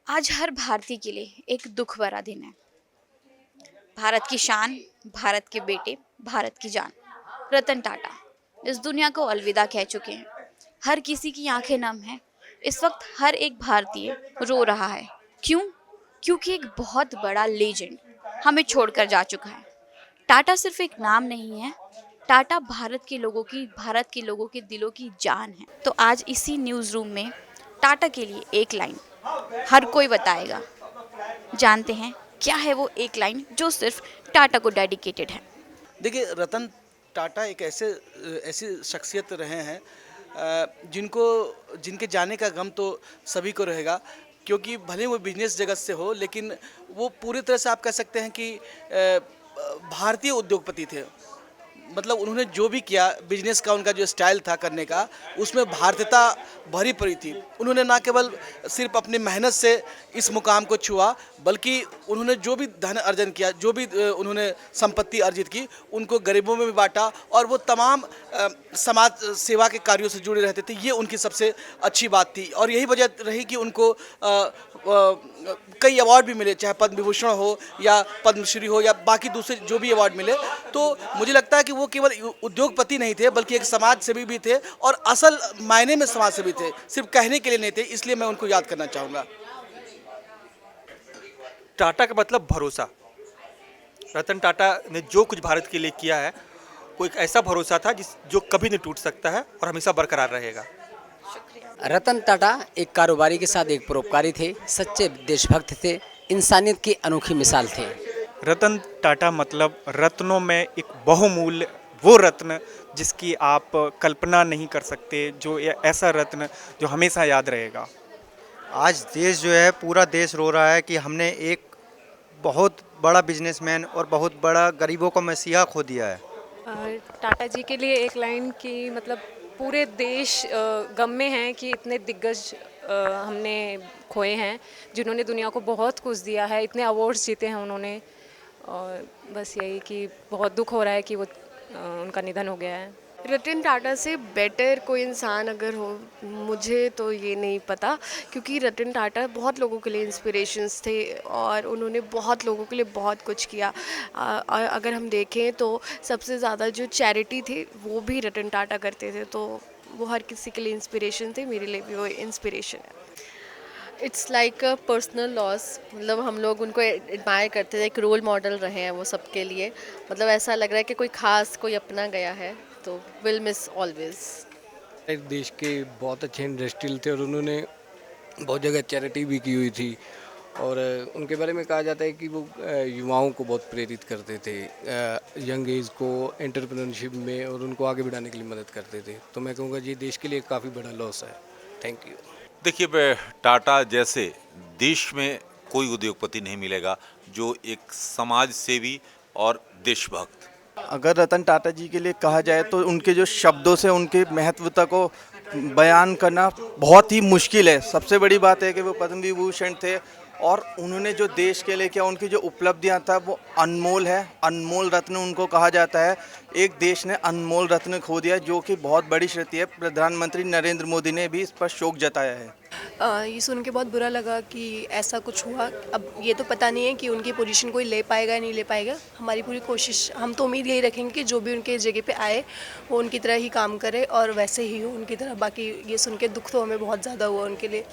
आज हर भारतीय के लिए एक दुख भरा दिन है। भारत की शान, भारत के बेटे, भारत की जान, रतन टाटा इस दुनिया को अलविदा कह चुके हैं। हर किसी की आंखें नम हैं। इस वक्त हर एक भारतीय रो रहा है। क्यों? क्योंकि एक बहुत बड़ा लेजेंड हमें छोड़कर जा चुका है। टाटा सिर्फ एक नाम नहीं है, टाटा भारत के लोगों के दिलों की जान है। तो आज इसी न्यूज़ रूम में टाटा के लिए एक लाइन हर कोई बताएगा। जानते हैं क्या है वो एक लाइन जो सिर्फ टाटा को डेडिकेटेड है। देखिए, रतन टाटा एक ऐसी शख्सियत रहे हैं जिनको जिनके जाने का गम तो सभी को रहेगा, क्योंकि भले वो बिजनेस जगत से हो, लेकिन वो पूरी तरह से आप कह सकते हैं कि भारतीय उद्योगपति थे। मतलब उन्होंने जो भी किया, बिजनेस का उनका जो स्टाइल था करने का, उसमें भारतीयता भरी पड़ी थी। उन्होंने ना केवल सिर्फ अपनी मेहनत से इस मुकाम को छुआ, बल्कि उन्होंने जो भी धन अर्जन किया, जो भी उन्होंने संपत्ति अर्जित की, उनको गरीबों में भी बांटा, और वो तमाम समाज सेवा के कार्यों से जुड़े रहते थे। ये उनकी सबसे अच्छी बात थी, और यही वजह रही कि उनको कई अवार्ड भी मिले, चाहे पद्म विभूषण हो या पद्मश्री हो या बाकी दूसरे जो भी अवार्ड मिले। तो मुझे लगता है कि वो केवल उद्योगपति नहीं थे, बल्कि एक समाज सेवी भी थे, और असल मायने में समाज सेवी थे, सिर्फ कहने के लिए नहीं थे। इसलिए मैं उनको याद करना चाहूँगा। टाटा का मतलब भरोसा। रतन टाटा ने जो कुछ भारत के लिए किया है, वो एक ऐसा भरोसा था जो कभी नहीं टूट सकता है और हमेशा बरकरार रहेगा। रतन टाटा एक कारोबारी के साथ एक परोपकारी थे, सच्चे देशभक्त थे, इंसानियत की अनोखी मिसाल थे। रतन टाटा मतलब रत्नों में एक बहुमूल्य वो रत्न जिसकी आप कल्पना नहीं कर सकते, जो ऐसा रत्न जो हमेशा याद रहेगा। आज देश जो है, पूरा देश रो रहा है कि हमने एक बहुत बड़ा बिजनेसमैन और बहुत बड़ा गरीबों का मसीहा खो दिया है। टाटा जी के लिए एक लाइन की मतलब पूरे देश गम में है कि इतने दिग्गज हमने खोए हैं, जिन्होंने दुनिया को बहुत कुछ दिया है, इतने अवार्ड्स जीते हैं उन्होंने। और बस यही कि बहुत दुख हो रहा है कि वो उनका निधन हो गया है। रतन टाटा से बेटर कोई इंसान अगर हो, मुझे तो ये नहीं पता, क्योंकि रतन टाटा बहुत लोगों के लिए इंस्पिरेशंस थे और उन्होंने बहुत लोगों के लिए बहुत कुछ किया। और अगर हम देखें तो सबसे ज़्यादा जो चैरिटी थे वो भी रतन टाटा करते थे, तो वो हर किसी के लिए इंस्पिरेशन थे। मेरे लिए भी वो इंस्पिरेशन है। It's like a personal loss. मतलब हम लोग उनको एडमायर करते थे, एक रोल मॉडल रहे हैं वो सबके लिए। मतलब ऐसा लग रहा है कि कोई खास कोई अपना गया है, तो विल मिस ऑलवेज। एक देश के बहुत अच्छे इंडस्ट्रियल थे और उन्होंने बहुत जगह चैरिटी भी की हुई थी। और उनके बारे में कहा जाता है कि वो युवाओं को बहुत प्रेरित करते थे, यंग एज को एंटरप्रेन्योरशिप में, और उनको आगे बढ़ाने के लिए मदद करते थे। तो मैं कहूँगा ये देश के लिए काफ़ी बड़ा लॉस है। Thank you. देखिए, टाटा जैसे देश में कोई उद्योगपति नहीं मिलेगा जो एक समाज सेवी और देशभक्त। अगर रतन टाटा जी के लिए कहा जाए तो उनके जो शब्दों से उनके महत्वता को बयान करना बहुत ही मुश्किल है। सबसे बड़ी बात है कि वो पद्म विभूषण थे, और उन्होंने जो देश के लिए किया, उनकी जो उपलब्धियां था वो अनमोल है। अनमोल रत्न उनको कहा जाता है। एक देश ने अनमोल रत्न खो दिया, जो कि बहुत बड़ी क्षति है। प्रधानमंत्री नरेंद्र मोदी ने भी इस पर शोक जताया है। ये सुन के बहुत बुरा लगा कि ऐसा कुछ हुआ। अब ये तो पता नहीं है कि उनकी पोजीशन कोई ले पाएगा या नहीं ले पाएगा। हमारी पूरी कोशिश, हम तो उम्मीद यही रखेंगे कि जो भी उनके जगह पे आए वो उनकी तरह ही काम करे और वैसे ही हो उनकी तरह। बाकी ये सुन के दुख तो हमें बहुत ज़्यादा हुआ उनके लिए।